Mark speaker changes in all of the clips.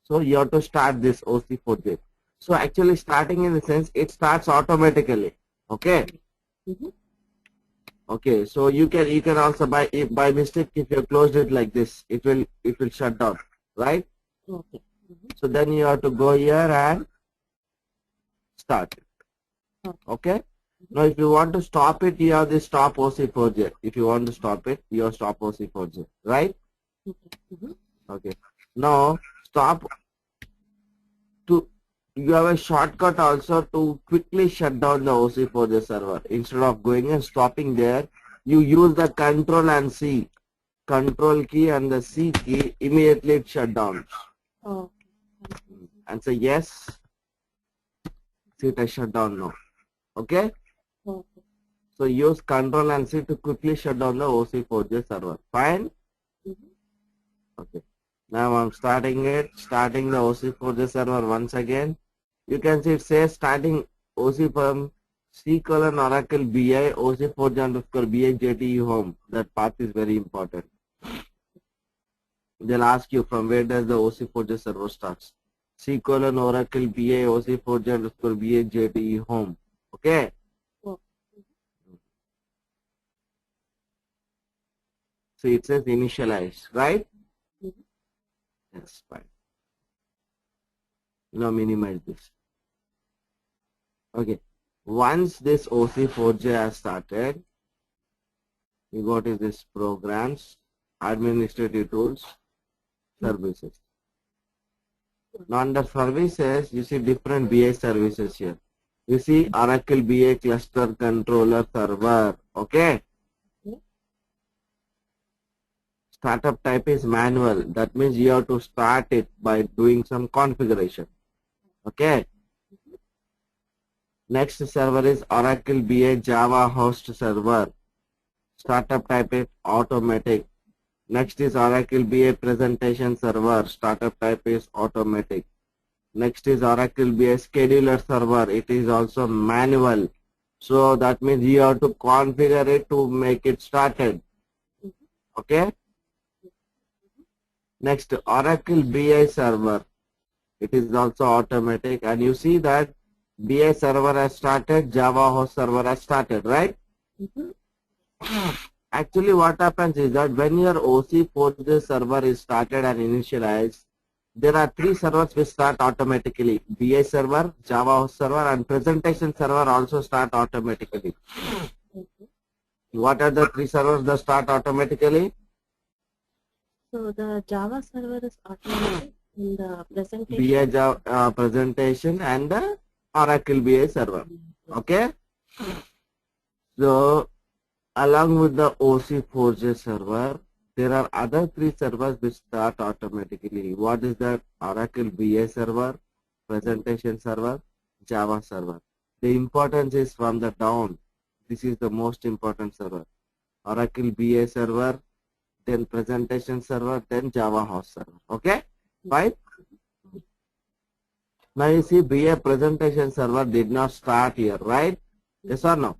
Speaker 1: So you have to start this OC4J. So actually starting in the sense it starts automatically. Okay. Okay. So you can also by mistake if you closed it like this, it will shut down, right?
Speaker 2: Okay.
Speaker 1: So then you have to go here and start it. Okay. Now if you want to stop it, you have this stop OC4J. If you want to stop it, you have stop OC4J, right? Okay. Now stop to you have a shortcut also to quickly shut down the OC4J server. Instead of going and stopping there, you use the control and C. Control key and the C key, immediately it shut down.
Speaker 2: Oh.
Speaker 1: And say yes. See it has shut down now. Okay?
Speaker 2: Okay.
Speaker 1: So use control and C to quickly shut down the OC4J server. Fine? Okay. Now I'm starting the OC4J server once again. You can see it says starting OC from C colon Oracle BI OC4J underscore BI JTE home. That path is very important. They'll ask you from where does the OC4J server starts. C colon Oracle BI OC4J underscore BI JTE home. Okay. So it says initialize, right? Yes, fine. Now minimize this. Okay. Once this OC4J has started, you go to this programs, administrative tools, services. Now under services, you see different BI services here. You see Oracle BI cluster controller server. Okay. Startup type is manual. That means you have to start it by doing some configuration. Okay. Next server is Oracle BI Java host server. Startup type is automatic. Next is Oracle BI presentation server. Startup type is automatic. Next is Oracle BI scheduler server. It is also manual. So that means you have to configure it to make it started. Okay. Next, Oracle BI server. It is also automatic, and you see that BI server has started, Java host server has started, right? Actually, what happens is that when your OC4J server is started and initialized, there are 3 servers which start automatically. BI server, Java host server, and presentation server also start automatically. What are the 3 servers that start automatically?
Speaker 2: So the Java server is automatic in the presentation.
Speaker 1: BI Java presentation and the Oracle BI server. Okay. So along with the OC4J server, there are other 3 servers which start automatically. What is that? Oracle BI server, presentation server, Java server. The importance is from the down. This is the most important server. Oracle BI server, then presentation server, then Java host server. Okay? Fine? Now you see BI presentation server did not start here, right? Yes or no?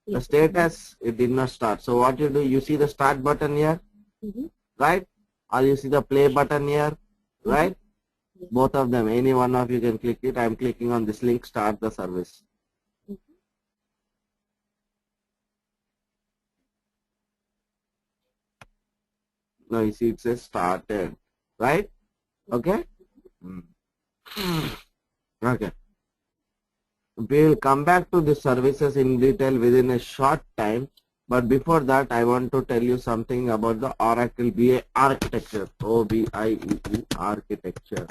Speaker 1: The status, it did not start. So what you do, you see the start button here, right? Or you see the play button here, right? Both of them, any one of you can click it. I am clicking on this link, start the service. Now you see it says started, right? Okay? Okay. We will come back to the services in detail within a short time. But before that, I want to tell you something about the Oracle BI architecture. OBIEE architecture.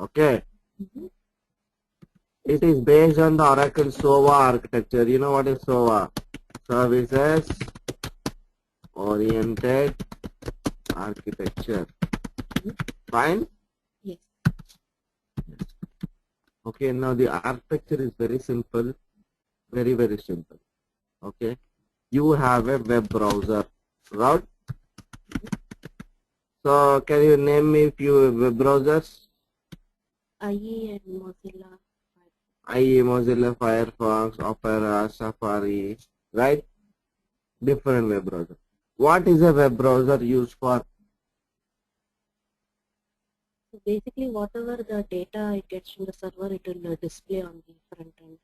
Speaker 1: Okay. It is based on the Oracle SOA architecture. You know what is SOA? Services Oriented Architecture. Fine?
Speaker 2: Yes.
Speaker 1: Okay, now the architecture is very simple. Very, very simple. Okay. You have a web browser, right? So, can you name me a few web browsers?
Speaker 2: IE and Mozilla.
Speaker 1: IE, Mozilla, Firefox, Opera, Safari, right? Different web browser. What is a web browser used for?
Speaker 2: So basically, whatever the data it gets from the server, it will display on the front end.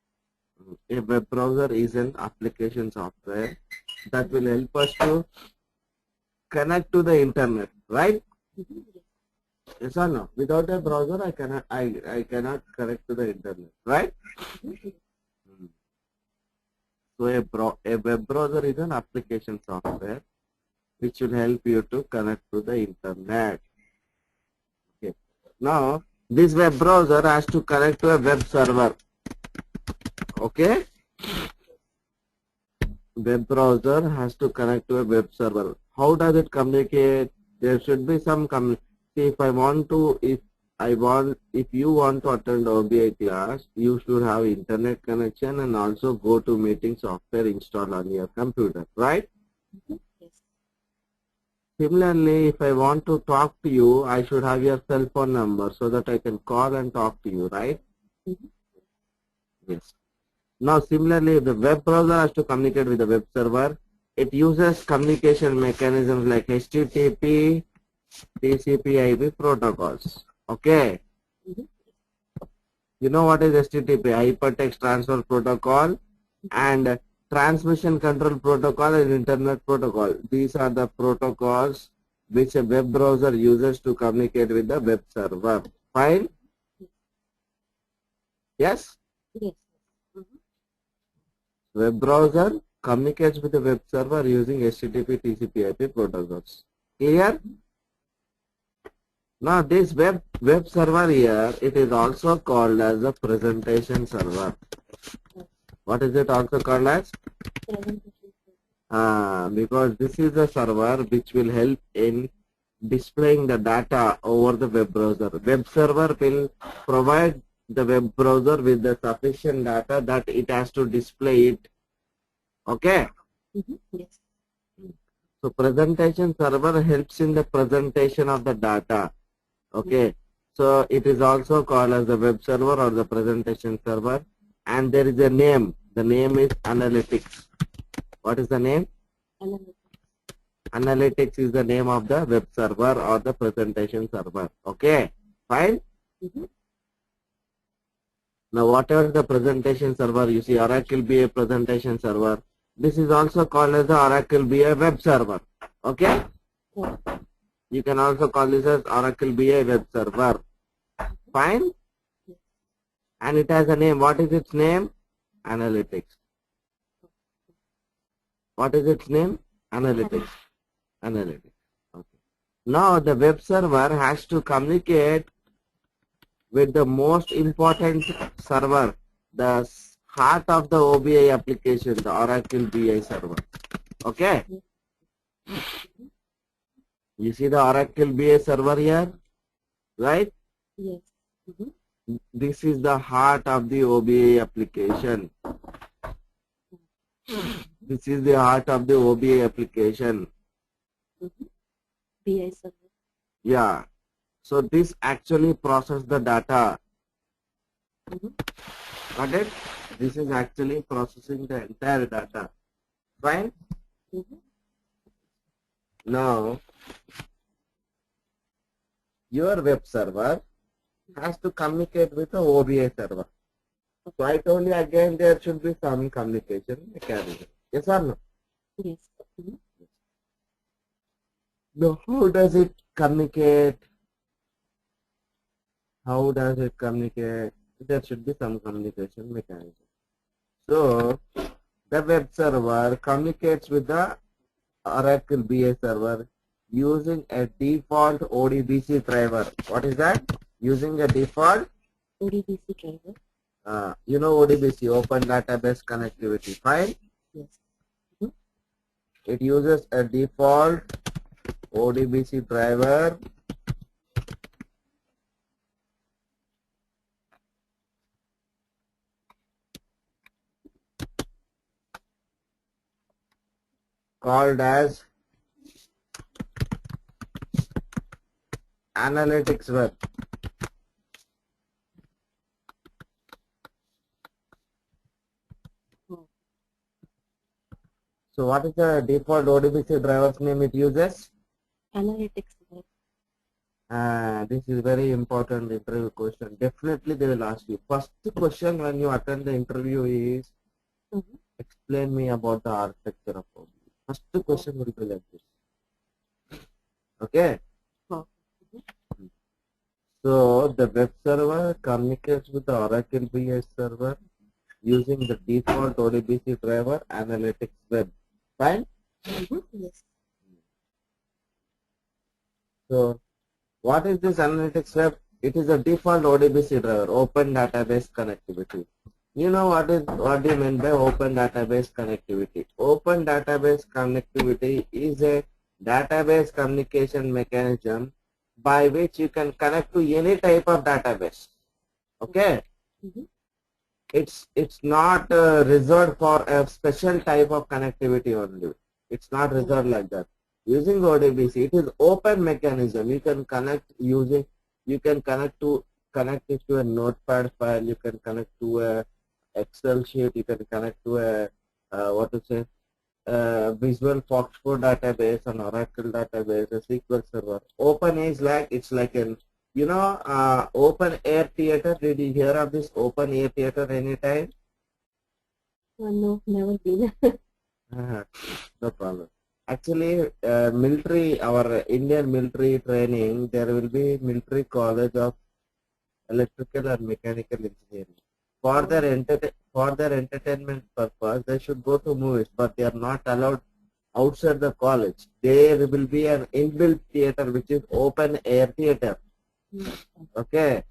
Speaker 1: A web browser is an application software that will help us to connect to the internet, right?
Speaker 2: Yes.
Speaker 1: Yes or no? Without a browser, I cannot connect to the internet, right? Mm. So a web browser is an application software which will help you to connect to the internet. Okay. Now this web browser has to connect to a web server. Okay. Web browser has to connect to a web server. How does it communicate? There should be some See, if you want to attend OBI class, you should have internet connection and also go to meeting software installed on your computer, right?
Speaker 2: Yes.
Speaker 1: Similarly, if I want to talk to you, I should have your cell phone number so that I can call and talk to you, right? Yes. Now, similarly, if the web browser has to communicate with the web server, it uses communication mechanisms like HTTP, TCP/IP protocols. Okay. You know what is HTTP? Hypertext Transfer Protocol, and Transmission Control Protocol and Internet Protocol. These are the protocols which a web browser uses to communicate with the web server. Fine? Yes?
Speaker 2: Yes.
Speaker 1: Web browser communicates with the web server using HTTP, TCP/IP protocols. Clear? Now this web server here, it is also called as a presentation server. What is it also called as? Because this is a server which will help in displaying the data over the web browser. Web server will provide the web browser with the sufficient data that it has to display it. Okay?
Speaker 2: Yes.
Speaker 1: So presentation server helps in the presentation of the data. Okay. So it is also called as the web server or the presentation server. And there is a name. The name is analytics. What is the name? Analytics is the name of the web server or the presentation server. Okay. Fine. Now whatever the presentation server, you see Oracle BA presentation server. This is also called as the Oracle BA web server. Okay. You can also call this as Oracle BA web server. Fine. And it has a name. What is its name? Analytics. What is its name? Analytics. Analytics. Okay. Now the web server has to communicate with the most important server, the heart of the OBI application, the Oracle BI server. Okay. You see the Oracle BA server here, right?
Speaker 2: Yes.
Speaker 1: This is the heart of the OBI application. This is the heart of the OBI application.
Speaker 2: BI server.
Speaker 1: Yeah. So this actually processes the data. Got it? This is actually processing the entire data. Fine? Now, your web server has to communicate with the OBI server. So I told you again there should be some communication mechanism. Yes or no?
Speaker 2: Yes.
Speaker 1: Now how does it communicate? How does it communicate? There should be some communication mechanism. So the web server communicates with the Oracle BA server using a default ODBC driver. What is that? Using a default
Speaker 2: ODBC driver.
Speaker 1: You know ODBC, Open Database Connectivity. Fine?
Speaker 2: Yes.
Speaker 1: It uses a default ODBC driver called as Analytics Web. So what is the default ODBC driver's name it uses?
Speaker 2: Analytics web.
Speaker 1: This is very important interview question. Definitely they will ask you. First question when you attend the interview is, explain me about the architecture of OBS. First question will be like this. Okay. So the web server communicates with the Oracle BI server using the default ODBC driver Analytics Web. Fine?
Speaker 2: Yes.
Speaker 1: So what is this Analytics Web? It is a default ODBC driver, Open Database Connectivity. You know what do you mean by Open Database Connectivity? Open Database Connectivity is a database communication mechanism by which you can connect to any type of database. Okay? It's not reserved for a special type of connectivity only. It's not reserved like that. Using ODBC, it is open mechanism. You can connect using, you can connect it to a notepad file, you can connect to a Excel sheet, you can connect to a Visual Foxtrot database, an Oracle database, a SQL server. Open is like, it's like an, Open Air Theater. Did you hear of this Open Air Theater anytime?
Speaker 2: No, never been.
Speaker 1: No problem. Actually, military, our Indian military training, there will be military college of electrical and mechanical engineering. For their entertainment purpose, they should go to movies, but they are not allowed outside the college. There will be an inbuilt theater which is open air theater. Okay.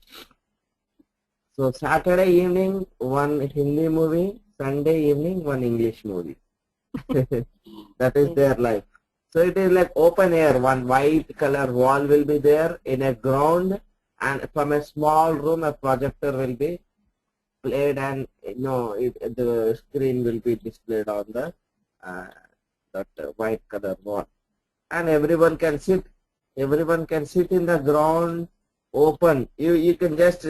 Speaker 1: So Saturday evening, one Hindi movie, Sunday evening, one English movie. That is their life. So it is like open air. One white color wall will be there in a ground, and from a small room a projector will be played, and the screen will be displayed on the that white color wall, and everyone can sit in the ground open. You can just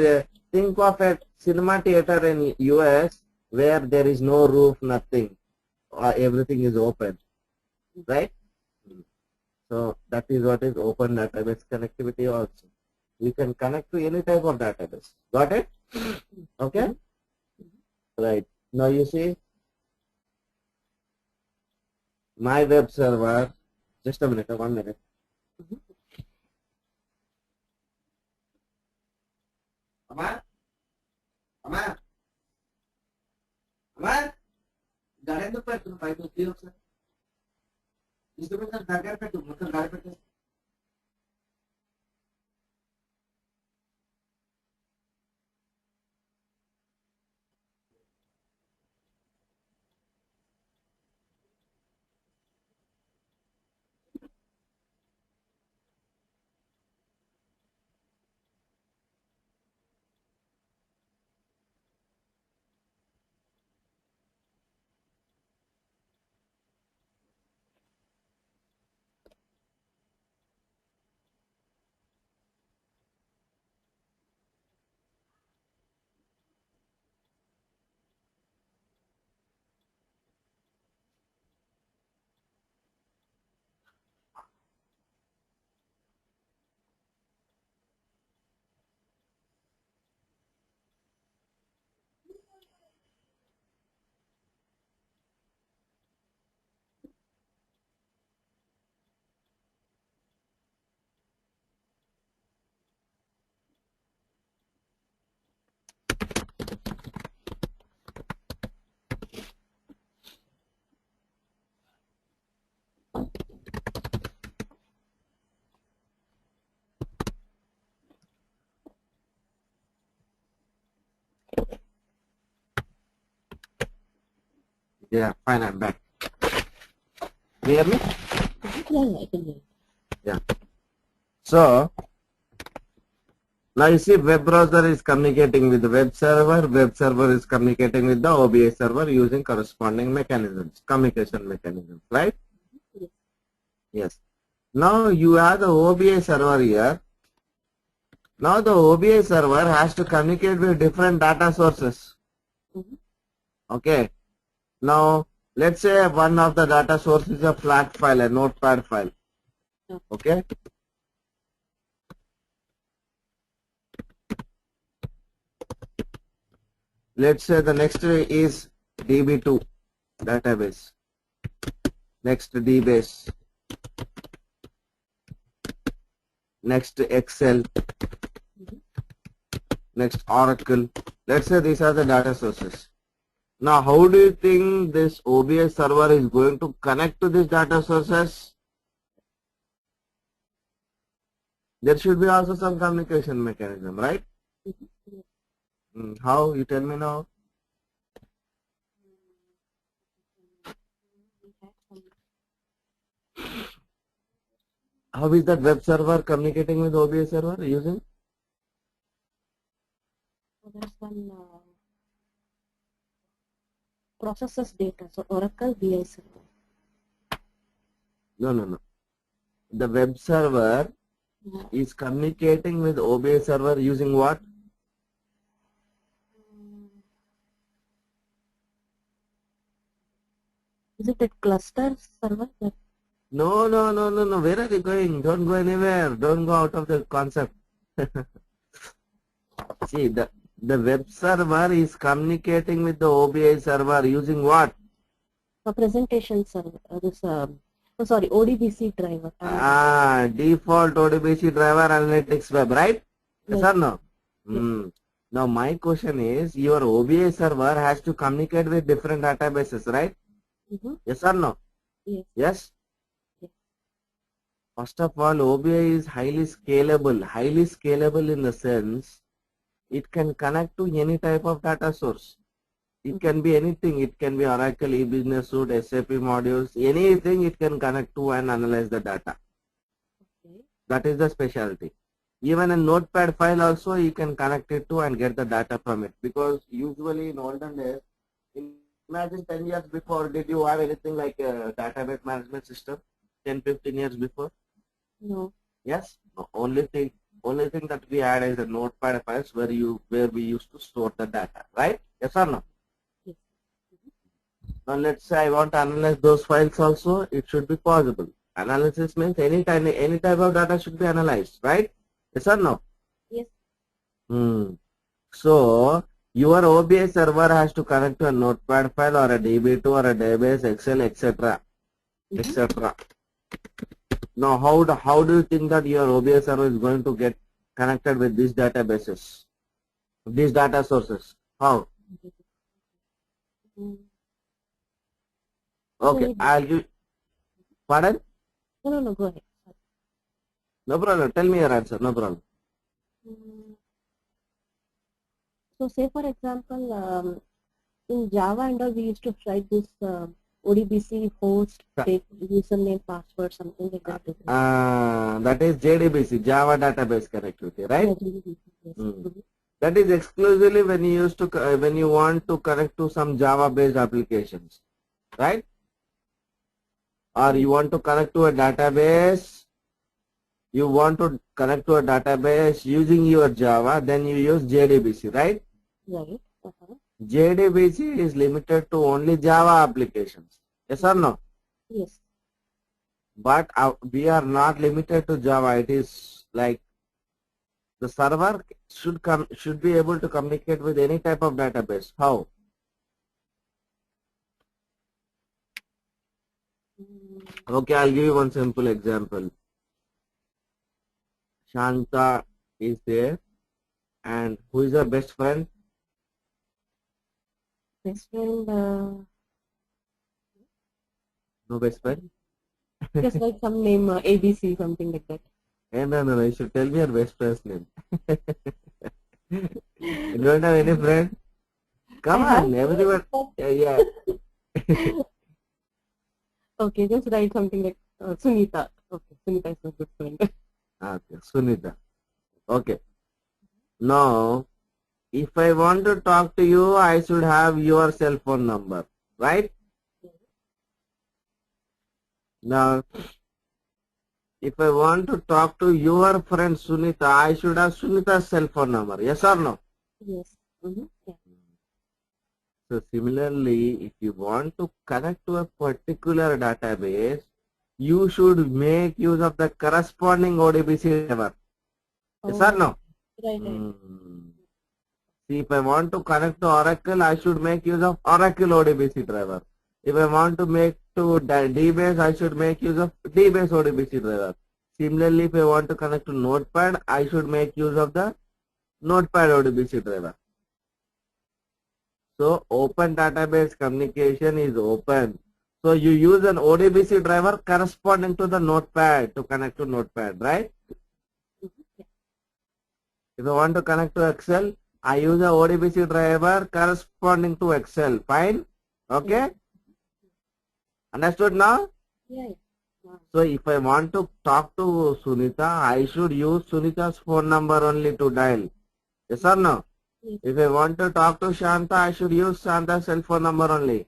Speaker 1: think of a cinema theater in US where there is no roof, nothing. Everything is open, right? So that is what is open database connectivity also. You can connect to any type of database. Got it? Okay? Right. Now you see, my web server, just a minute, 1 minute. Amar? गाड़ी तो पैर तुम पाई तो दियो sir इसके बाद गाड़ी पे तुम मतलब गाड़ी पे Yeah, fine, I'm back. Hear me?
Speaker 2: Yeah, I can hear.
Speaker 1: Yeah. So now you see, web browser is communicating with the web server is communicating with the OBS server using corresponding mechanisms, communication mechanisms, right?
Speaker 2: Yes.
Speaker 1: Yes. Now you have the OBS server here. Now the OBS server has to communicate with different data sources. Okay. Now let's say one of the data sources is a flat file, a notepad file. Okay. Let's say the next is DB2 database. Next DBase. Next Excel. Next Oracle. Let's say these are the data sources. Now, how do you think this OBS server is going to connect to these data sources? There should be also some communication mechanism, right? How? You tell me now. How is that web server communicating with OBS server using?
Speaker 2: So there's one processes data. So Oracle BI server.
Speaker 1: No. The web server is communicating with OBS server using what?
Speaker 2: Is it a cluster server?
Speaker 1: No. Where are you going? Don't go anywhere. Don't go out of the concept. See, the web server is communicating with the OBS server using what?
Speaker 2: A presentation server. ODBC driver.
Speaker 1: Default ODBC driver analytics web, right? Yes or no?
Speaker 2: Yes.
Speaker 1: Now my question is, your OBS server has to communicate with different databases, right? Yes or no?
Speaker 2: Yes.
Speaker 1: Yes? First of all, OBI is highly scalable in the sense it can connect to any type of data source. It can be anything. It can be Oracle, e-business suite, SAP modules, anything it can connect to and analyze the data.
Speaker 2: Okay.
Speaker 1: That is the specialty. Even a notepad file also you can connect it to and get the data from it. Because usually in olden days, imagine 10 years before, did you have anything like a database management system? 10, 15 years before?
Speaker 2: No.
Speaker 1: Yes? No, only thing that we had is the notepad files where we used to store the data, right? Yes or no?
Speaker 2: Yes.
Speaker 1: Now let's say I want to analyze those files also, it should be possible. Analysis means any type of data should be analyzed, right? Yes or no?
Speaker 2: Yes.
Speaker 1: So your OBS server has to connect to a notepad file or a DB2 or a database, Excel, etc. etc. Now how do you think that your OBS server is going to get connected with these databases, these data sources? How? Okay, I'll give. Pardon?
Speaker 2: No, go ahead.
Speaker 1: No problem. Tell me your answer. No problem.
Speaker 2: So say for example, in Java and all we used to write this ODBC host, take username, password, something like that.
Speaker 1: That is JDBC, Java Database Connectivity, right?
Speaker 2: Yes.
Speaker 1: That is exclusively when you want to connect to some Java-based applications, right? Or you want to connect to a database. You want to connect to a database using your Java, then you use JDBC, right?
Speaker 2: Right.
Speaker 1: JDBC is limited to only Java applications. Yes or no?
Speaker 2: Yes.
Speaker 1: But we are not limited to Java. It is like the server should be able to communicate with any type of database. How? Okay, I'll give you one simple example. Shanta is there, and who is her best friend?
Speaker 2: Best friend.
Speaker 1: No best friend?
Speaker 2: Just like some name, ABC, something like that.
Speaker 1: No, you should tell me your best friend's name. You don't have any friend? Come on, everyone. Yeah.
Speaker 2: Okay, just write something like Sunita. Okay, Sunita is my good friend.
Speaker 1: Okay, Sunita. Okay. Now, if I want to talk to you, I should have your cell phone number, right? Now, if I want to talk to your friend Sunita, I should have Sunita's cell phone number. Yes or no?
Speaker 2: Yes. Yeah.
Speaker 1: So similarly, if you want to connect to a particular database, you should make use of the corresponding ODBC driver. Yes or no?
Speaker 2: Right.
Speaker 1: See, if I want to connect to Oracle, I should make use of Oracle ODBC driver. If I want to make to DBase, I should make use of DBase ODBC driver. Similarly, if I want to connect to Notepad, I should make use of the Notepad ODBC driver. So, open database communication is open. So, you use an ODBC driver corresponding to the Notepad to connect to Notepad, right? If I want to connect to Excel, I use a ODBC driver corresponding to Excel. Fine? Okay? Understood now?
Speaker 2: Yeah. Wow.
Speaker 1: So if I want to talk to Sunita, I should use Sunita's phone number only to dial. Yes or no?
Speaker 2: Yes.
Speaker 1: If I want to talk to Shanta, I should use Shanta's cell phone number only.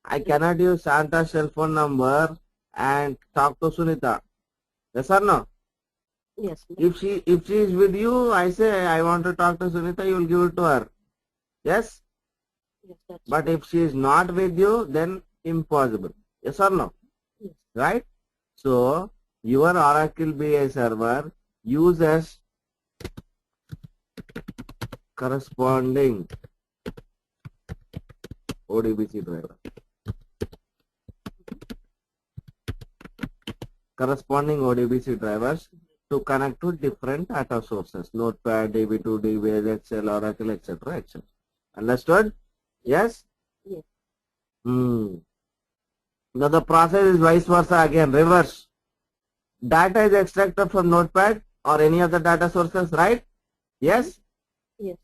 Speaker 1: I cannot use Shanta's cell phone number and talk to Sunita. Yes or no?
Speaker 2: Yes.
Speaker 1: If she is with you, I say I want to talk to Sunita, you will give it to her. Yes?
Speaker 2: Yes, that's
Speaker 1: But if she is not with you, then impossible. Yes or no?
Speaker 2: Yes.
Speaker 1: Right? So, your Oracle BI server uses corresponding ODBC driver. Corresponding ODBC drivers to connect to different data sources, Notepad, DB2, DBase, Excel, Oracle, etc. etc. Understood? Yes?
Speaker 2: Yes.
Speaker 1: Now the process is vice versa again, reverse. Data is extracted from Notepad or any other data sources, right? Yes?
Speaker 2: Yes.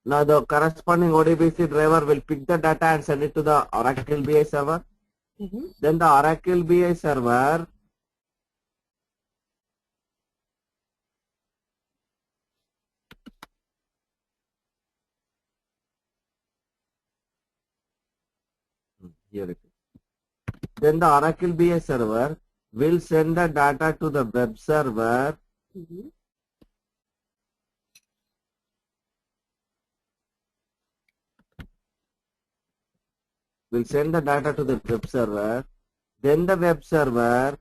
Speaker 1: Now the corresponding ODBC driver will pick the data and send it to the Oracle BI server. Then the Oracle BI server here it is. Then the Oracle BI server will send the data to the web server. Will send the data to the web server. Then the web server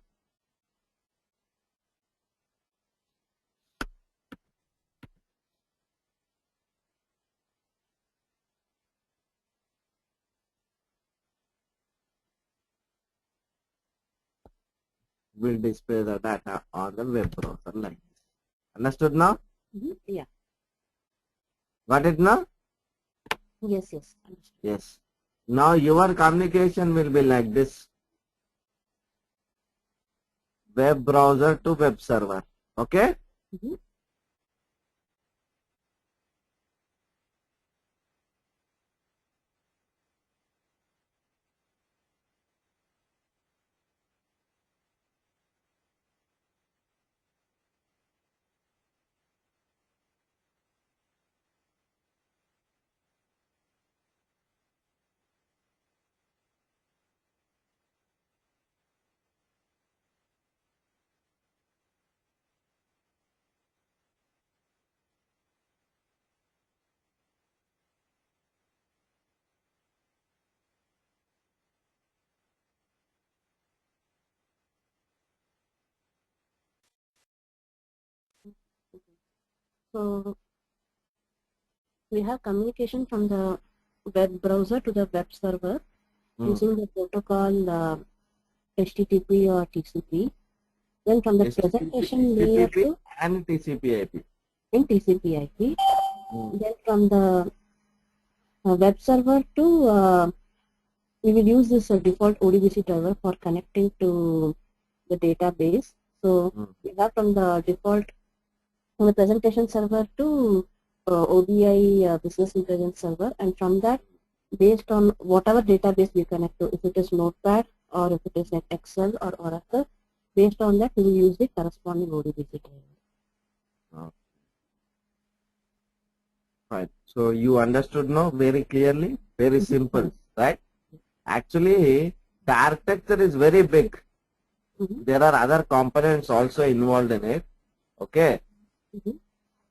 Speaker 1: will display the data on the web browser like this. Understood now?
Speaker 2: Yeah.
Speaker 1: Got it now?
Speaker 2: Yes. Yes. Understood.
Speaker 1: Yes. Now your communication will be like this. Web browser to web server. Okay?
Speaker 2: So we have communication from the web browser to the web server using the protocol HTTP or TCP. Then from the presentation layer to
Speaker 1: and TCP/IP.
Speaker 2: in TCP/IP. Then from the web server to we will use this default ODBC driver for connecting to the database. So we have from the default from the presentation server to OBI business intelligence server, and from that, based on whatever database we connect to, if it is Notepad or if it is like Excel or Oracle, based on that we will use the corresponding ODBC driver.
Speaker 1: Right. So you understood now very clearly, very simple, right? Actually, the architecture is very big. There are other components also involved in it. Okay.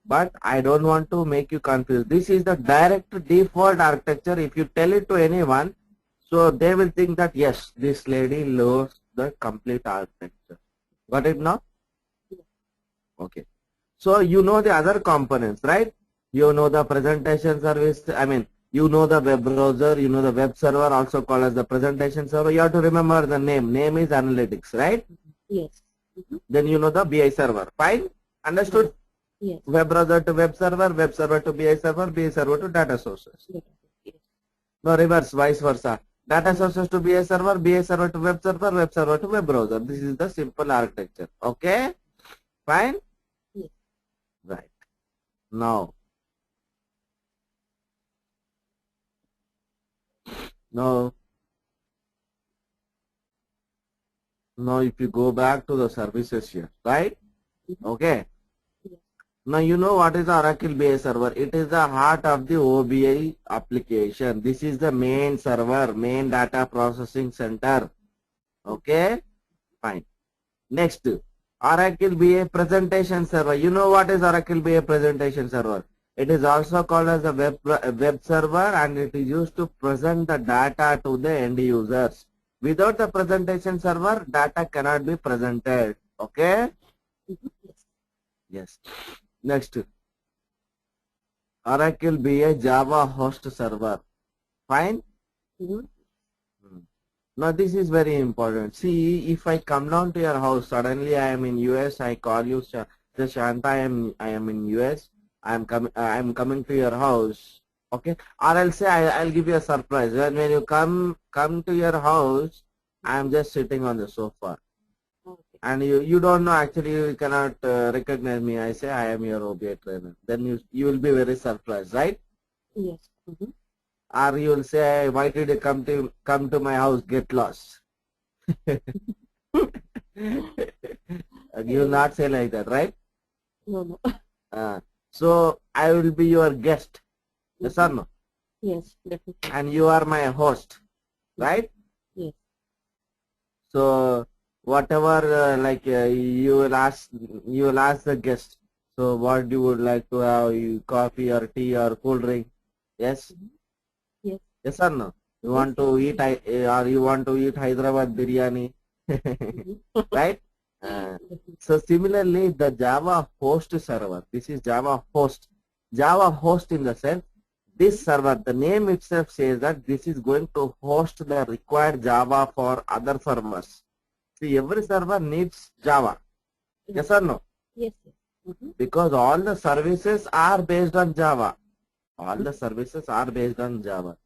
Speaker 1: But I don't want to make you confused. This is the direct default architecture. If you tell it to anyone, so they will think that yes, this lady knows the complete architecture. Got it now? Okay. So you know the other components, right? You know the presentation service, I mean, you know the web browser, you know the web server, also called as the presentation server. You have to remember the name. Name is analytics, right?
Speaker 2: Yes.
Speaker 1: Then you know the BI server. Fine? Understood?
Speaker 2: Yes.
Speaker 1: Web browser to web server to BI server to data sources.
Speaker 2: Yes.
Speaker 1: No, reverse, vice versa. Data sources to BI server to web server to web browser. This is the simple architecture. Okay? Fine?
Speaker 2: Yes.
Speaker 1: Right. Now, now if you go back to the services here, right? Okay.
Speaker 2: Yes.
Speaker 1: Now you know what is the Oracle BI server. It is the heart of the OBI application. This is the main server, main data processing center. Okay? Fine. Next, Oracle BI presentation server. You know what is Oracle BI presentation server? It is also called as a web server, and it is used to present the data to the end users. Without the presentation server, data cannot be presented. Okay?
Speaker 2: Yes.
Speaker 1: Yes. Next, Oracle BI Java host server. Fine? Now this is very important. See, if I come down to your house, suddenly I am in US, I call you, Shanta, I am in US, I am coming to your house. Okay? Or I'll say I'll give you a surprise. When you come to your house, I am just sitting on the sofa.
Speaker 2: Okay.
Speaker 1: And you don't know, actually you cannot recognize me. I say I am your OBI trainer. Then you will be very surprised, right?
Speaker 2: Yes.
Speaker 1: Or you will say, why did you come to my house? Get lost. You will not say like that, right?
Speaker 2: No.
Speaker 1: So I will be your guest. Yes or no?
Speaker 2: Yes, definitely.
Speaker 1: And you are my host, right?
Speaker 2: Yes.
Speaker 1: So whatever you will ask the guest. So what you would like to have? Coffee or tea or cool drink? Yes.
Speaker 2: Yes.
Speaker 1: Yes or no? You want to eat or you want to eat Hyderabad biryani, right? So similarly, the Java host server. This is Java host. Java host in the sense, this server, the name itself says that this is going to host the required Java for other servers. See, every server needs Java. Yes or no?
Speaker 2: Yes.
Speaker 1: Because all the services are based on Java. All the services are based on Java.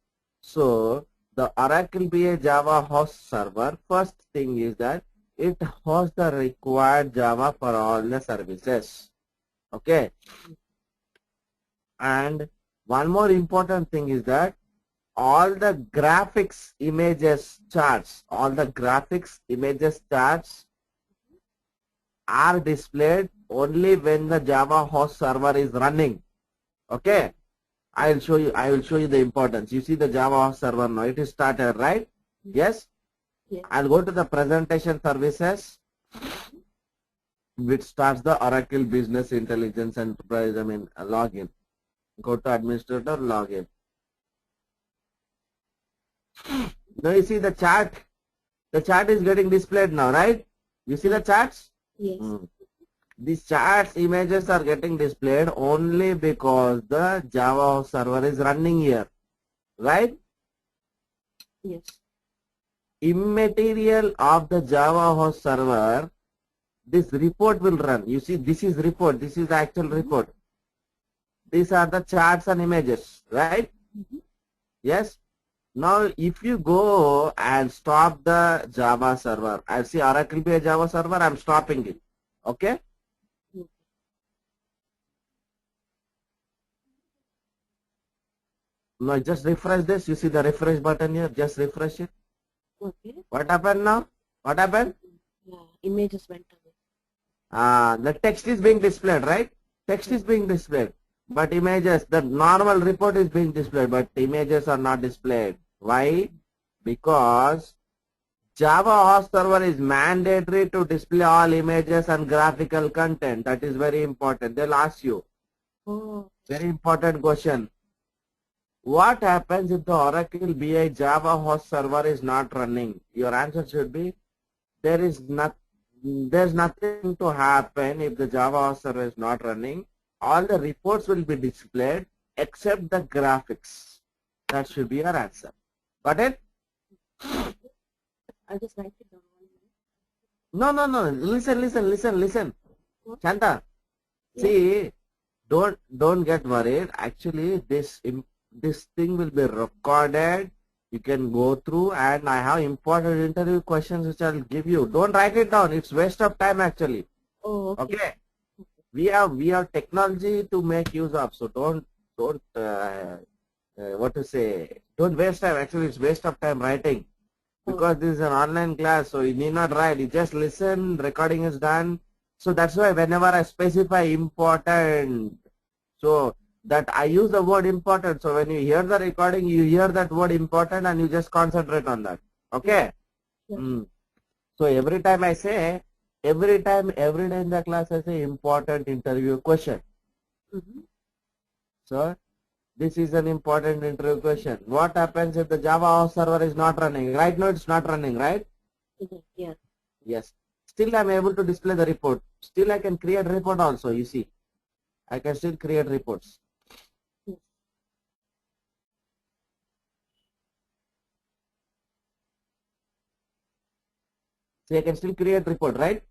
Speaker 1: So the Oracle BI Java host server, first thing is that it hosts the required Java for all the services. Okay. And one more important thing is that all the graphics, images, charts, all the graphics, images, charts are displayed only when the Java host server is running. Okay. I will show you the importance. You see the Java host server now. It is started, right? Yes?
Speaker 2: Yes.
Speaker 1: I'll go to the presentation services, which starts the Oracle Business Intelligence Enterprise, login. Go to administrator, login. Now you see the chart. The chart is getting displayed now, right? You see the charts?
Speaker 2: Yes.
Speaker 1: These charts images are getting displayed only because the Java server is running here, right?
Speaker 2: Yes.
Speaker 1: Immaterial of the Java host server, this report will run. You see, this is report. This is the actual report. These are the charts and images, right? Yes. Now, if you go and stop the Java server, I see Oracle BI Java server, I'm stopping it. Okay? Now, just refresh this. You see the refresh button here. Just refresh it.
Speaker 2: Okay.
Speaker 1: What happened now? What happened?
Speaker 2: Yeah, images went away.
Speaker 1: The text is being displayed, right? Text is being displayed. But images, the normal report is being displayed, but images are not displayed. Why? Because Java host server is mandatory to display all images and graphical content. That is very important. They'll ask you.
Speaker 2: Oh.
Speaker 1: Very important question. What happens if the Oracle BI Java host server is not running? Your answer should be, there's nothing to happen if the Java host server is not running. all the reports will be displayed except the graphics. That should be your answer. Got it?
Speaker 2: I'll just write it down.
Speaker 1: No. Listen.
Speaker 2: What?
Speaker 1: Shanta,
Speaker 2: Yeah.
Speaker 1: see, don't get worried. Actually, this thing will be recorded. You can go through, and I have important interview questions which I'll give you. Don't write it down. It's waste of time actually.
Speaker 2: Oh, okay.
Speaker 1: Okay. We have technology to make use of. So don't what to say. Don't waste time. Actually, it's waste of time writing. Because this is an online class, so you need not write. You just listen, recording is done. So that's why whenever I specify important, so that I use the word important. So when you hear the recording, you hear that word important and you just concentrate on that. Okay?
Speaker 2: Yeah.
Speaker 1: So every time I say, every day in the class I say important interview question.
Speaker 2: Mm-hmm.
Speaker 1: So this is an important interview question. What happens if the Java server is not running? Right now it's not running, right?
Speaker 2: Yeah.
Speaker 1: Yes. Still I'm able to display the report. Still I can create report also, you see. I can still create reports.
Speaker 2: Yes.
Speaker 1: So I can still create report, right?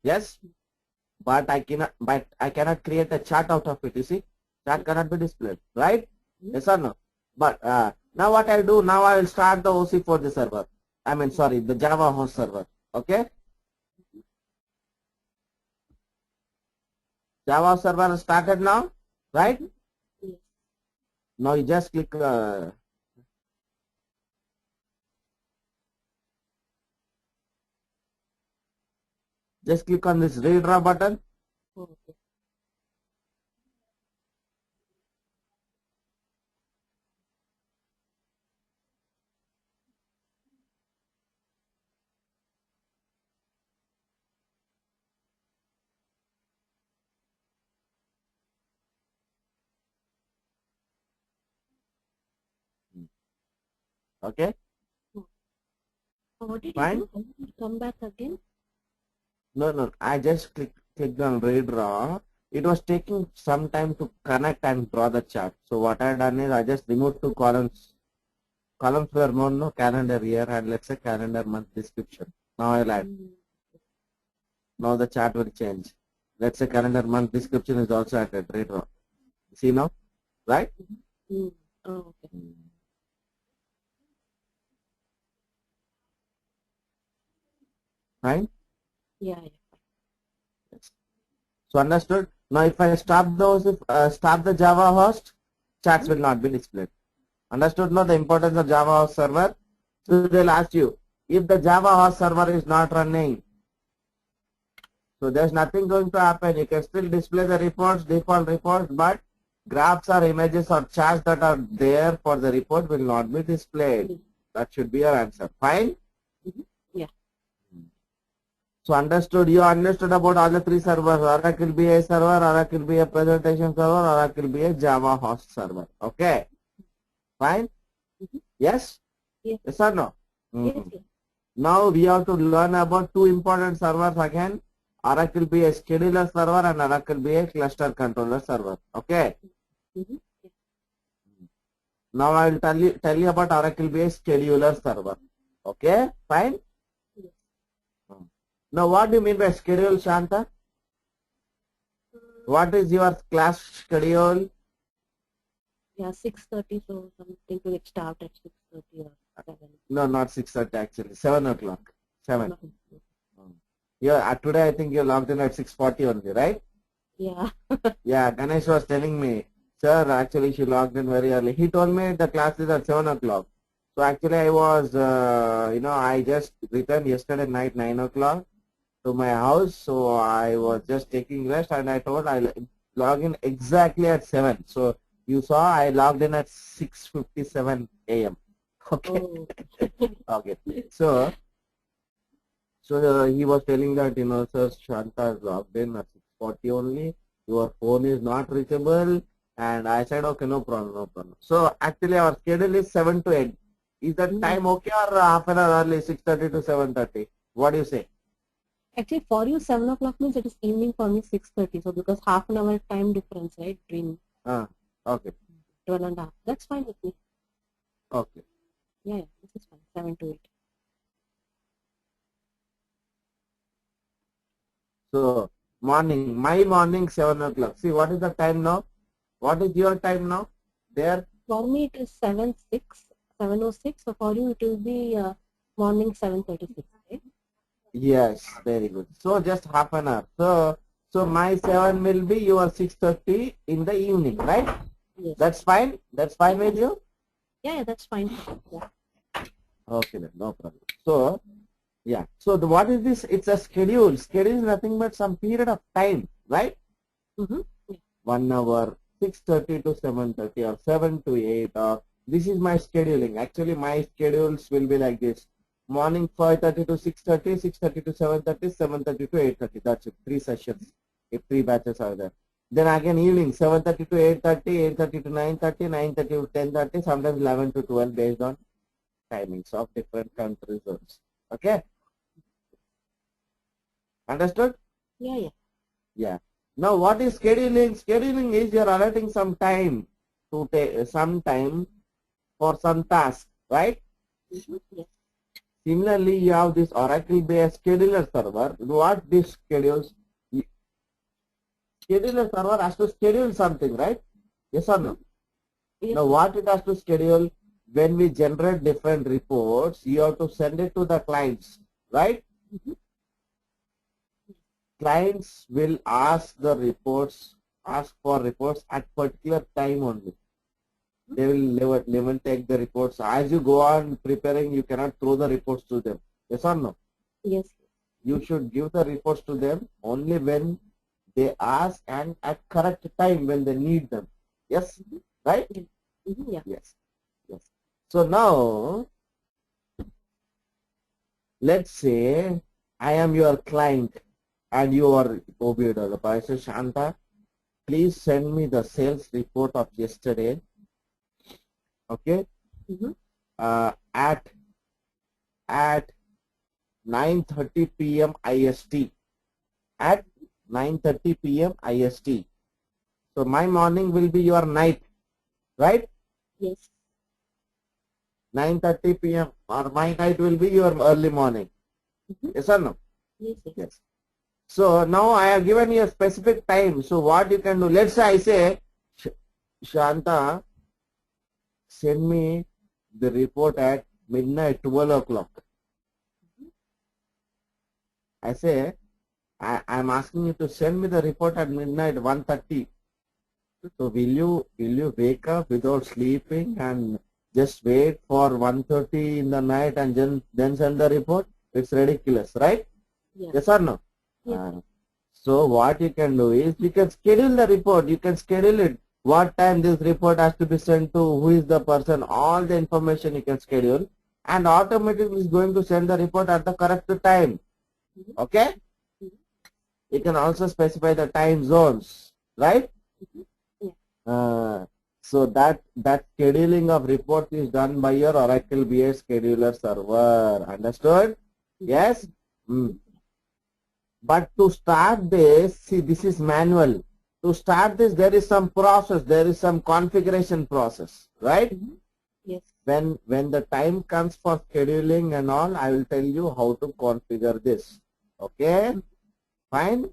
Speaker 1: Yes. But I cannot create a chart out of it, you see. Chart cannot be displayed, right? Yes or no? But now what I do, now I will start the OC for the server. I mean, sorry, the Java host server. Okay? Java server started now, right?
Speaker 2: Yes.
Speaker 1: Now you just click on this redraw button.
Speaker 2: Oh, okay.
Speaker 1: Okay?
Speaker 2: So what did
Speaker 1: Fine.
Speaker 2: you do? Did you come back again?
Speaker 1: No. I just clicked on redraw. It was taking some time to connect and draw the chart. So what I done is I just removed two columns. Columns were more no calendar year and let's say calendar month description. Now I'll add. Now the chart will change. Let's say calendar month description is also added. Redraw. See now? Right?
Speaker 2: Oh, okay.
Speaker 1: Fine?
Speaker 2: Yeah.
Speaker 1: Yes. So understood? Now if I stop the Java host, charts will not be displayed. Understood now the importance of Java host server? So they'll ask you, if the Java host server is not running, so there's nothing going to happen. You can still display the reports, default reports, but graphs or images or charts that are there for the report will not be displayed. That should be your answer. Fine?
Speaker 2: Yeah.
Speaker 1: So understood, you understood about all the three servers, Oracle BI server, Oracle BI presentation server, Oracle BI Java host server. Okay. Fine? Yes?
Speaker 2: Yes.
Speaker 1: Yes or no?
Speaker 2: Yes.
Speaker 1: Now we have to learn about two important servers again. Oracle BI scheduler server and Oracle BI cluster controller server. Okay. Now I will tell you about Oracle BI scheduler server. Okay. Fine. Now what do you mean by schedule, Shanta? What is your class schedule?
Speaker 2: Yeah, 6:30. So something to get start at 6:30 or 7.
Speaker 1: No, not 6:30 actually. 7 o'clock. 7. Yeah, today I think you logged in at 6:40 only, right?
Speaker 2: Yeah.
Speaker 1: Yeah, Ganesh was telling me, sir, actually she logged in very early. He told me the class is at 7 o'clock. So actually I was, I just returned yesterday night 9 o'clock to my house. So I was just taking rest and I told I'll log in exactly at 7. So you saw I logged in at 6:57 a.m. Okay.
Speaker 2: Oh.
Speaker 1: Okay. So he was telling that, sir, Shanta is logged in at 6:40 only. Your phone is not reachable. And I said, okay, no problem. So actually our schedule is 7 to 8. Is that time okay or half an hour early, 6:30 to 7:30? What do you say?
Speaker 2: Actually, for you, 7 o'clock means it is evening for me, 6:30. So because half an hour time difference, right, between
Speaker 1: Okay.
Speaker 2: 12 and a half. That's fine with me.
Speaker 1: Okay.
Speaker 2: Yeah, this is fine. 7 to 8.
Speaker 1: So my morning 7 o'clock. See, what is the time now? What is your time now? There.
Speaker 2: For me, it is 7:06. So for you, it will be morning 7:36, right?
Speaker 1: Yes, very good. So just half an hour. So my 7 will be your 6:30 in the evening, right?
Speaker 2: Yes.
Speaker 1: That's fine. That's fine with you.
Speaker 2: Yeah, that's fine. Yeah.
Speaker 1: Okay, then no problem. So yeah. So what is this? It's a schedule. Schedule is nothing but some period of time, right?
Speaker 2: Mm-hmm.
Speaker 1: 1 hour, 6:30 to 7:30 or 7 to 8 or this is my scheduling. Actually, my schedules will be like this. Morning 5:30 to 6:30, 6:30 to 7:30, 7:30 to 8:30. That's it. 3 sessions. If 3 batches are there. Then again evening 7:30 to 8:30, 8:30 to 9:30, 9:30 to 10:30, sometimes 11 to 12 based on timings of different country zones. Okay? Understood?
Speaker 2: Yeah.
Speaker 1: Yeah. Now, what is scheduling? Scheduling is you're allotting some time to take some time for some task, right?
Speaker 2: Mm-hmm. Yes.
Speaker 1: Similarly, you have this Oracle-based scheduler server. What this schedules? Scheduler server has to schedule something, right? Yes or no?
Speaker 2: Yes.
Speaker 1: Now, what it has to schedule? When we generate different reports, you have to send it to the clients, right?
Speaker 2: Mm-hmm.
Speaker 1: Clients will ask for reports at particular time only. They will take the reports. As you go on preparing, you cannot throw the reports to them. Yes or no?
Speaker 2: Yes.
Speaker 1: You should give the reports to them only when they ask and at correct time when they need them. Yes?
Speaker 2: Mm-hmm.
Speaker 1: Right?
Speaker 2: Mm-hmm. Yeah.
Speaker 1: Yes. Yes. So now, let's say I am your client and you are OB developer. I say, Shanta, please send me the sales report of yesterday. Okay?
Speaker 2: Mm-hmm.
Speaker 1: At 9:30 p.m. IST. At 9:30 p.m. IST. So my morning will be your night, right?
Speaker 2: Yes.
Speaker 1: 9:30 p.m. or my night will be your early morning.
Speaker 2: Mm-hmm.
Speaker 1: Yes or no?
Speaker 2: Yes.
Speaker 1: Yes. So now I have given you a specific time. So what you can do? Let's say I say, Shanta, send me the report at midnight, 12 o'clock. I say, I'm asking you to send me the report at midnight, 1:30. So will you wake up without sleeping and just wait for 1:30 in the night and then send the report? It's ridiculous, right?
Speaker 2: Yeah.
Speaker 1: Yes or no?
Speaker 2: Yes.
Speaker 1: So what you can do is you can schedule the report. You can schedule it. What time this report has to be sent to, who is the person, all the information you can schedule and automatically is going to send the report at the correct time.
Speaker 2: Mm-hmm.
Speaker 1: Okay?
Speaker 2: Mm-hmm.
Speaker 1: You can also specify the time zones, right?
Speaker 2: Mm-hmm. Yeah.
Speaker 1: So that scheduling of reports is done by your Oracle BI scheduler server. Understood? Yes? But to start this, see, this is manual. To start this, there is some process, there is some configuration process, right?
Speaker 2: Mm-hmm. Yes.
Speaker 1: When the time comes for scheduling and all, I will tell you how to configure this. Okay? Fine?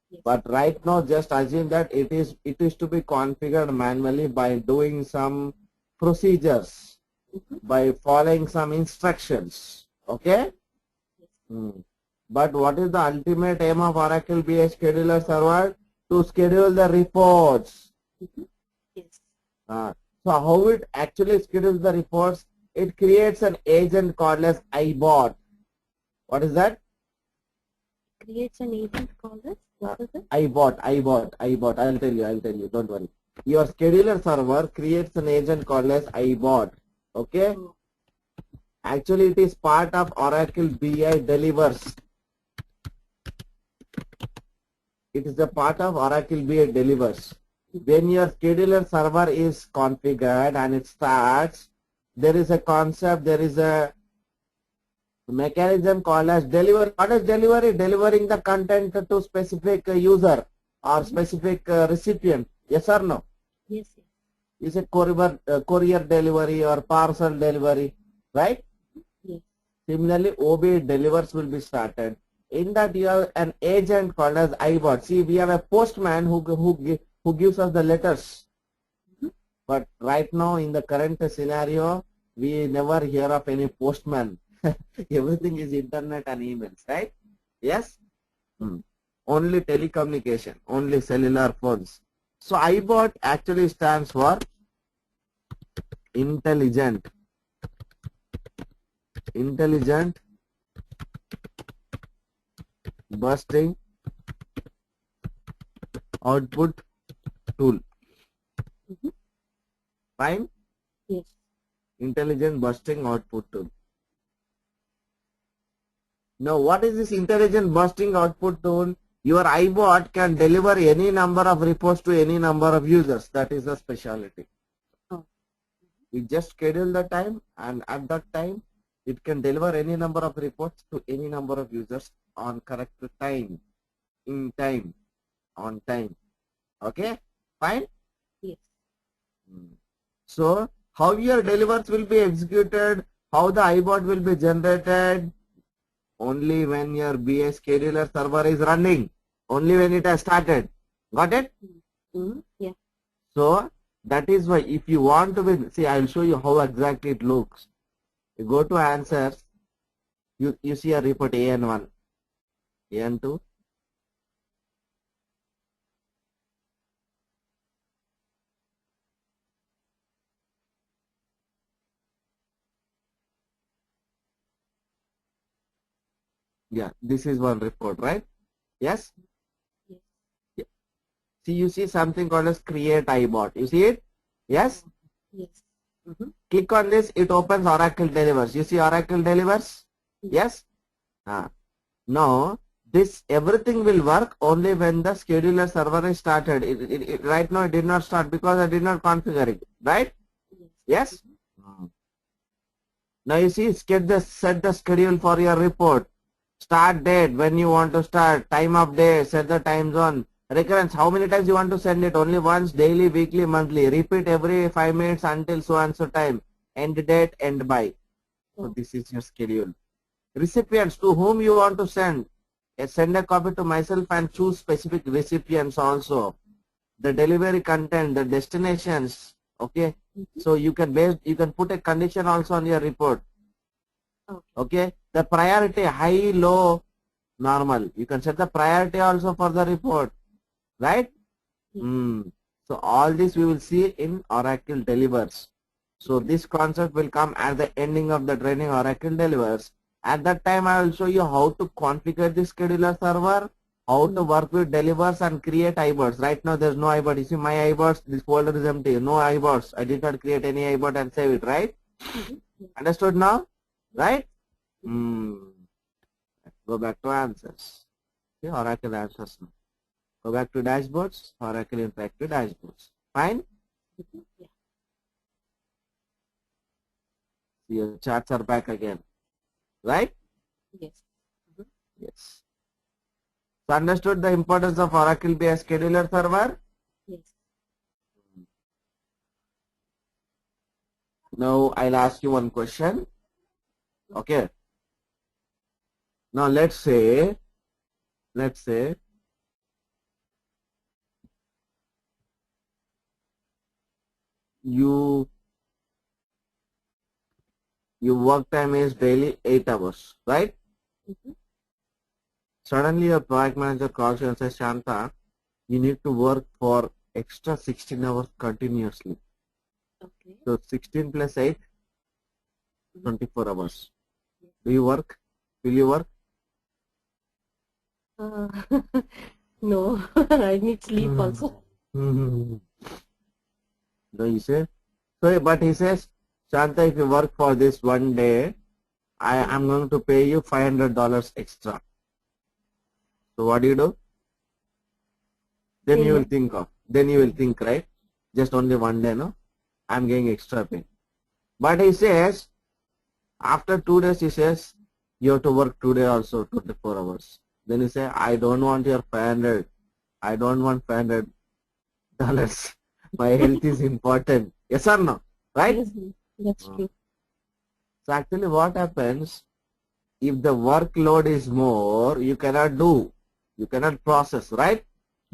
Speaker 2: Yes.
Speaker 1: But right now, just assume that it is to be configured manually by doing some procedures, by following some instructions. Okay? But what is the ultimate aim of Oracle BI Scheduler Server? To schedule the reports.
Speaker 2: Yes.
Speaker 1: So how it actually schedules the reports? It creates an agent called as iBot. What is that?
Speaker 2: Creates an agent called as, what is it?
Speaker 1: iBot. I'll tell you. Don't worry. Your scheduler server creates an agent called as iBot. Okay? Actually, it is part of Oracle BI Delivers. It is a part of Oracle BI Delivers. When your scheduler server is configured and it starts, there is a concept, there is a Mechanism called as delivery. What is delivery? Delivering the content to specific user or specific recipient. Yes or no?
Speaker 2: Yes.
Speaker 1: Is it courier delivery or parcel delivery, right?
Speaker 2: Yes.
Speaker 1: Similarly, OB delivers will be started. In that you have an agent called as iBot. See, we have a postman who gives us the letters. But right now in the current scenario, we never hear of any postman. Everything is internet and emails, right? Yes? Only telecommunication, only cellular phones. So iBot actually stands for intelligent bursting output tool. Fine?
Speaker 2: Yes.
Speaker 1: Intelligent bursting output tool. Now what is this intelligent bursting output tool? Your iBot can deliver any number of reports to any number of users. That is the specialty.
Speaker 2: Oh.
Speaker 1: You just schedule the time, and at that time it can deliver any number of reports to any number of users on correct time, in time, on time. Okay? Fine?
Speaker 2: Yes.
Speaker 1: So how your delivers will be executed, how the iBot will be generated, only when your BA scheduler server is running, only when it has started. Got it?
Speaker 2: Yeah.
Speaker 1: So that is why if you want to be, see, I will show you how exactly it looks. You go to answers, you see a report AN1, AN2. Yeah, this is one report, right? Yes?
Speaker 2: Yes.
Speaker 1: Yeah. See, you see something called as create iBot. You see it? Yes?
Speaker 2: Yes.
Speaker 1: Click on this, it opens Oracle Delivers. You see Oracle Delivers? Yes? Now, this everything will work only when the scheduler server is started. Right now it did not start because I did not configure it. Right? Yes? Now you see, set the schedule for your report. Start date, when you want to start, time of day, set the time zone. Recurrence, how many times you want to send it? Only once, daily, weekly, monthly. Repeat every 5 minutes until so and so time. End date, end by. So this is your schedule. Recipients, to whom you want to send. Send a copy to myself and choose specific recipients also. The delivery content, the destinations. Okay. So you can put a condition also on your report. Okay. The priority, high, low, normal. You can set the priority also for the report. Right? So all this we will see in Oracle Delivers. So this concept will come at the ending of the training Oracle Delivers. At that time I will show you how to configure the scheduler server, how to work with Delivers and create iBots. Right now there is no iBot. You see my iBots, this folder is empty. No iBots. I did not create any iBot and save it, right? Understood now? Right? Go back to answers. Okay, Oracle answers now. Go back to dashboards, Oracle Interactive dashboards. Fine? Your charts are back again. Right?
Speaker 2: Yes.
Speaker 1: Yes. So understood the importance of Oracle be a scheduler server?
Speaker 2: Yes.
Speaker 1: Now I'll ask you one question. Okay. Now let's say your work time is daily 8 hours, right? Suddenly your project manager calls you and says, Shanta, you need to work for extra 16 hours continuously.
Speaker 2: Okay.
Speaker 1: So 16 plus 8, 24 hours. Do you work? Will you work?
Speaker 2: No, I need sleep also.
Speaker 1: No, you say. So, but he says, Shanta, if you work for this one day, I am going to pay you $500 extra. So what do you do? Then you will think of. Then you will think, right? Just only one day, no? I'm getting extra pay. But he says, after 2 days, he says, You have to work today also 24 hours. Then you say, I don't want your 500. I don't want $500. My health is important. Yes or no? Right?
Speaker 2: Yes, that's
Speaker 1: Uh,
Speaker 2: true.
Speaker 1: So actually what happens, if the workload is more, you cannot do. You cannot process, right?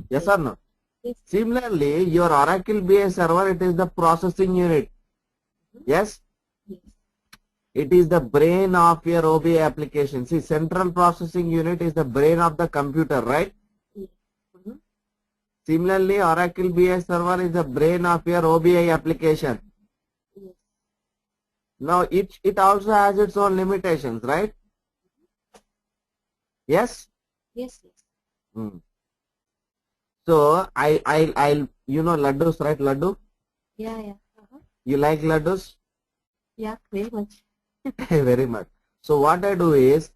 Speaker 1: Yes or no?
Speaker 2: Yes.
Speaker 1: Similarly, your Oracle BI server, it is the processing unit. Yes?
Speaker 2: Yes.
Speaker 1: It is the brain of your OBI application. See, central processing unit is the brain of the computer, right?
Speaker 2: Yes. Mhm.
Speaker 1: Similarly, Oracle BI server is the brain of your OBI application.
Speaker 2: Yes.
Speaker 1: Now, it also has its own limitations, right? Yes?
Speaker 2: Yes. Yes.
Speaker 1: Hmm. So, I'll, you know laddus, right? Laddu?
Speaker 2: Yeah. Yeah.
Speaker 1: You like laddus?
Speaker 2: Yeah. Very much.
Speaker 1: Very much. So, what I do is,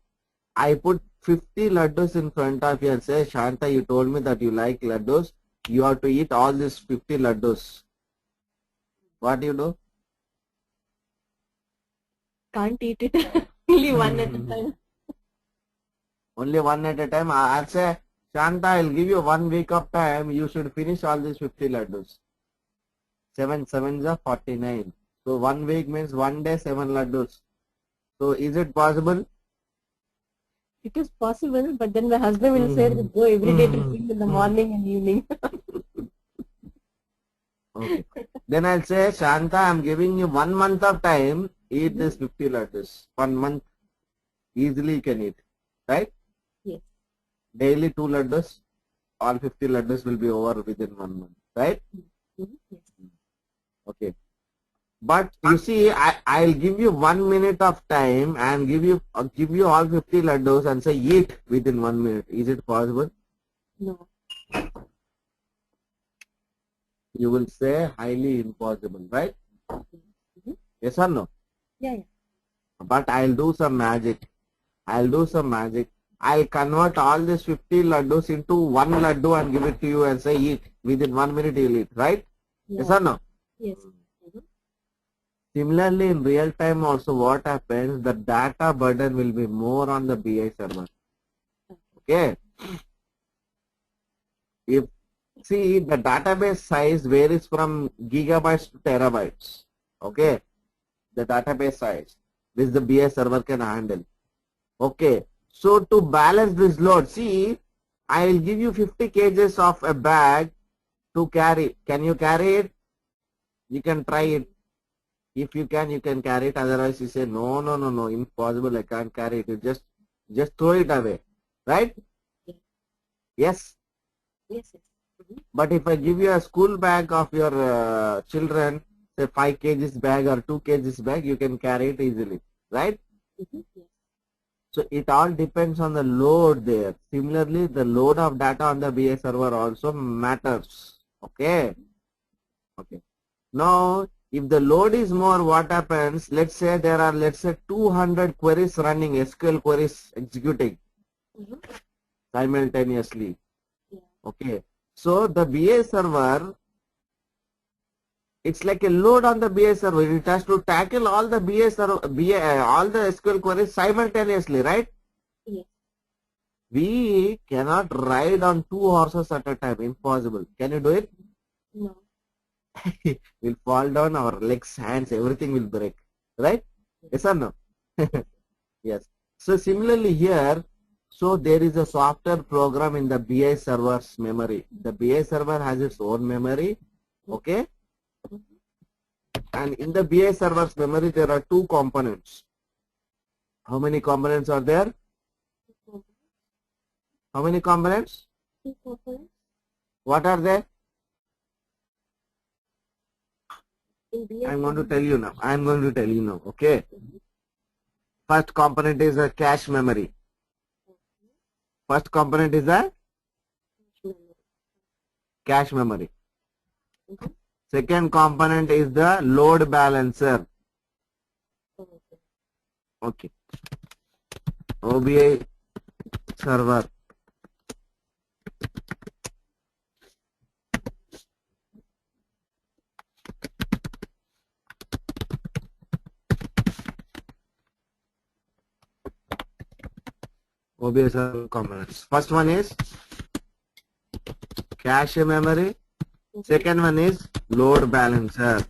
Speaker 1: I put 50 laddus in front of you and say, Shanta, you told me that you like laddus. You have to eat all these 50 laddus. What do you do?
Speaker 2: Can't eat it. Only one at a time.
Speaker 1: Only one at a time. I'll say, Shanta, I'll give you 1 week of time. You should finish all these 50 laddus. 7 sevens are 49. So 1 week means 1 day 7 laddus. So is it possible?
Speaker 2: It is possible, but then my husband will say that go every day to gym in the morning and evening.
Speaker 1: Okay. Then I'll say, Shanta, I'm giving you 1 month of time. Eat this 50 laddus. 1 month. Easily you can eat. Right?
Speaker 2: Yes.
Speaker 1: Daily 2 laddus. All 50 laddus will be over within 1 month. Right?
Speaker 2: Mhm. Yes.
Speaker 1: Okay. But you see, I'll give you 1 minute of time and give you all 50 laddus and say eat within 1 minute. Is it possible?
Speaker 2: No.
Speaker 1: You will say highly impossible, right?
Speaker 2: Mhm.
Speaker 1: Yes or no?
Speaker 2: Yeah. Yeah.
Speaker 1: But I'll do some magic. I'll do some magic. I'll convert all these 50 laddus into one laddu and give it to you and say eat. Within 1 minute you'll eat, right? Yes
Speaker 2: Yeah.
Speaker 1: or no?
Speaker 2: Yes. Mhm.
Speaker 1: Similarly, in real time also what happens, the data burden will be more on the BI server. Okay. If see the database size varies from gigabytes to terabytes. Okay. The database size which the BI server can handle. Okay. So to balance this load, see, I will give you 50 kgs of a bag to carry. Can you carry it? You can try it. If you can carry it. Otherwise, you say, no, no, no, no, impossible. I can't carry it. You just throw it away. Right? Yes.
Speaker 2: Yes. Yes. Mhm.
Speaker 1: But if I give you a school bag of your children, say 5 kgs bag or 2 kgs bag, you can carry it easily. Right?
Speaker 2: Mhm. Yes.
Speaker 1: So it all depends on the load there. Similarly, the load of data on the BI server also matters. Okay. Okay. Now, if the load is more, what happens? Let's say there are, let's say 200 queries running, SQL queries executing
Speaker 2: Mhm.
Speaker 1: simultaneously.
Speaker 2: Yeah.
Speaker 1: Okay. So the BI server, it's like a load on the BI server. It has to tackle all the BI server, all the SQL queries simultaneously, right?
Speaker 2: Yes.
Speaker 1: We cannot ride on 2 horses at a time. Impossible. Can you do it?
Speaker 2: No.
Speaker 1: We'll fall down, our legs, hands, everything will break. Right? Yes or no? Yes. So similarly here, so there is a software program in the BI server's memory. The BI server has its own memory. Okay?
Speaker 2: Mhm.
Speaker 1: And in the BI server's memory, there are two components. How many components are there? How many components?
Speaker 2: Two components
Speaker 1: What are they?
Speaker 2: in BI
Speaker 1: I'm going to
Speaker 2: server.
Speaker 1: tell you now. I'm going to tell you now. Okay. First component is a cache memory. First component is a cache memory.
Speaker 2: Mhm.
Speaker 1: Second component is the load balancer. Okay. OBI server. OBA server components. First one is cache memory. Second one is load balancer.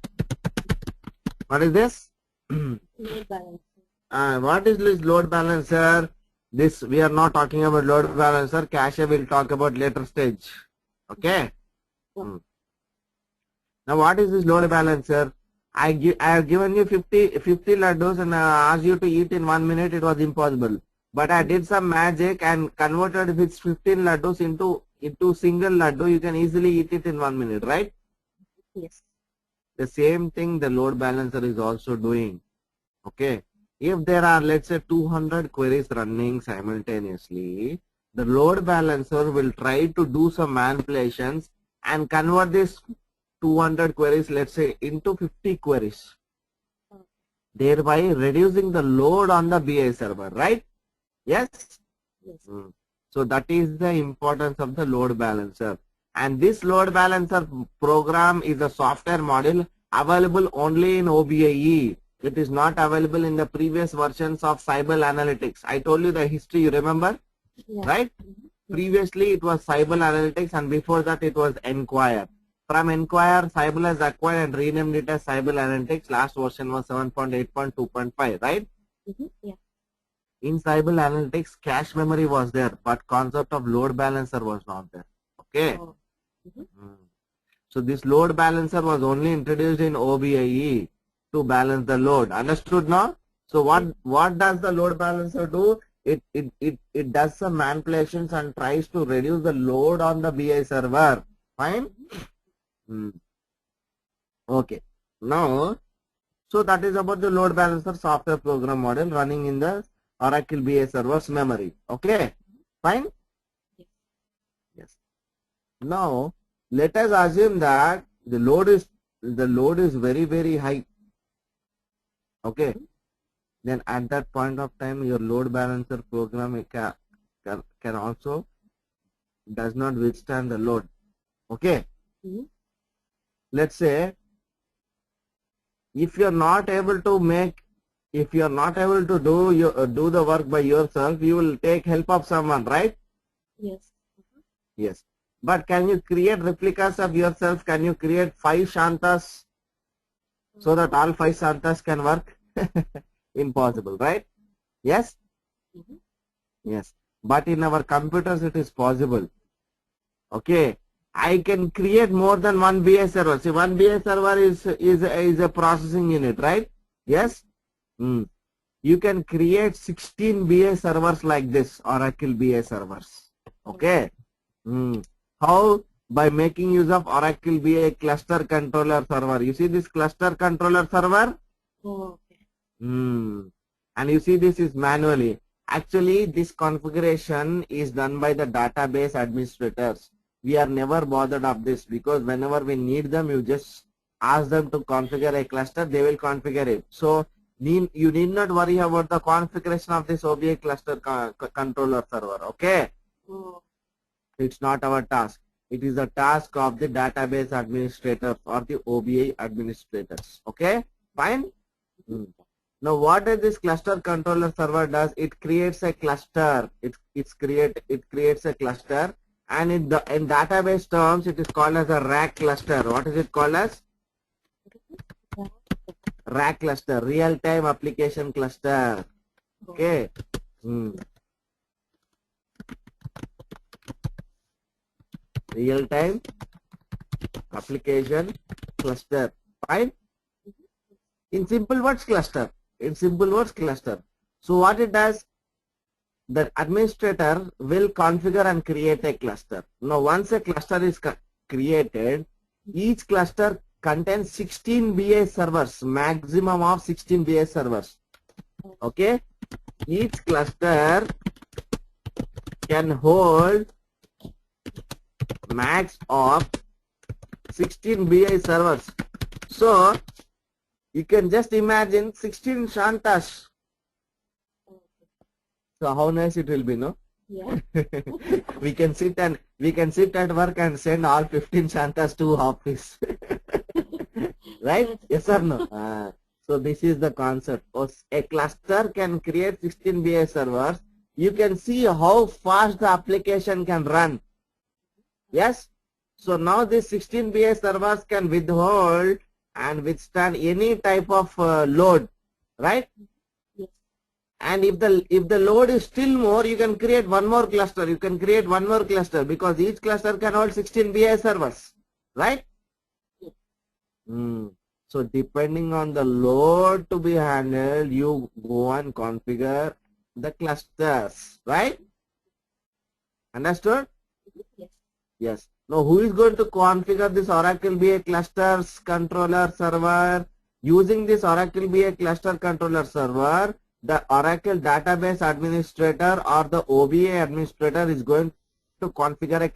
Speaker 1: What is this?
Speaker 2: Load balancer.
Speaker 1: What is this load balancer? This we are not talking about load balancer. Cache will talk about later stage. Okay.
Speaker 2: Yeah.
Speaker 1: Now what is this load balancer? I have given you 50 laddus and asked you to eat in 1 minute. It was impossible. But I did some magic and converted these 15 laddus into single laddu. You can easily eat it in 1 minute, right?
Speaker 2: Yes.
Speaker 1: The same thing the load balancer is also doing. Okay. If there are, let's say, 200 queries running simultaneously, the load balancer will try to do some manipulations and convert this 200 queries, let's say, into 50 queries, thereby reducing the load on the BI server, right? Yes?
Speaker 2: Yes.
Speaker 1: So that is the importance of the load balancer. And this load balancer program is a software module available only in OBIE. It is not available in the previous versions of Cybele Analytics. I told you the history, you remember?
Speaker 2: Yeah.
Speaker 1: Right? Previously it was Cybele Analytics and before that it was Enquire. From Enquire, Cybele has acquired and renamed it as Cybele Analytics. Last version was 7.8.2.5, right?
Speaker 2: Yeah.
Speaker 1: In Cybele Analytics, cache memory was there, but concept of load balancer was not there. Okay.
Speaker 2: Oh.
Speaker 1: So this load balancer was only introduced in OBIE to balance the load. Understood now? So what does the load balancer do? It does some manipulations and tries to reduce the load on the BI server. Fine? Okay. Now, so that is about the load balancer software program model running in the Oracle BI server's memory. Okay. Fine? Yes. Now, let us assume that the load is very, very high. Okay. Then at that point of time, your load balancer program can also does not withstand the load. Okay. Let's say if you are not able to do the work by yourself, you will take help of someone, right?
Speaker 2: Yes.
Speaker 1: Yes. But can you create replicas of yourself? Can you create 5 Shantas so that all 5 Shantas can work? Impossible, right? Yes? Yes. But in our computers it is possible. Okay. I can create more than one BI server. See, one BI server is a processing unit, right? Yes? You can create 16 BI servers like this, Oracle BI servers. Okay? How? By making use of Oracle BI cluster controller server. You see this cluster controller server?
Speaker 2: Oh, okay.
Speaker 1: And you see this is manually. Actually, this configuration is done by the database administrators. We are never bothered of this because whenever we need them, you just ask them to configure a cluster, they will configure it. So you need not worry about the configuration of this OBI cluster controller server. Okay? It's not our task. It is the task of the database administrators or the OBI administrators. Okay? Fine? Now what does this cluster controller server does? It creates a cluster. It creates a cluster, and in database terms it is called as a RAC cluster. What is it called as? RAC cluster, real time application cluster. Okay. Real time application cluster. Fine. In simple words, cluster. So what it does, the administrator will configure and create a cluster. Now once a cluster is created, each cluster contains 16 BI servers, maximum of 16 BI servers. Okay. Each cluster can hold max of 16 BI servers. So you can just imagine 16 Shantas. So how nice it will be, no?
Speaker 2: Yeah.
Speaker 1: we can sit at work and send all 15 Shantas to office. Right? Yes or no? So this is the concept. A cluster can create 16 BI servers. you can see how fast the application can run. Yes. So now these 16 BI servers can withhold and withstand any type of load, right?
Speaker 2: Yes.
Speaker 1: And if the load is still more, you can create one more cluster. You can create one more cluster because each cluster can hold 16 BI servers, right?
Speaker 2: Yes.
Speaker 1: So depending on the load to be handled, you go and configure the clusters, right? Understood?
Speaker 2: Yes.
Speaker 1: Yes. Now who is going to configure this Oracle BI clusters controller server? Using this Oracle BI cluster controller server, the Oracle database administrator or the OBA administrator is going to configure a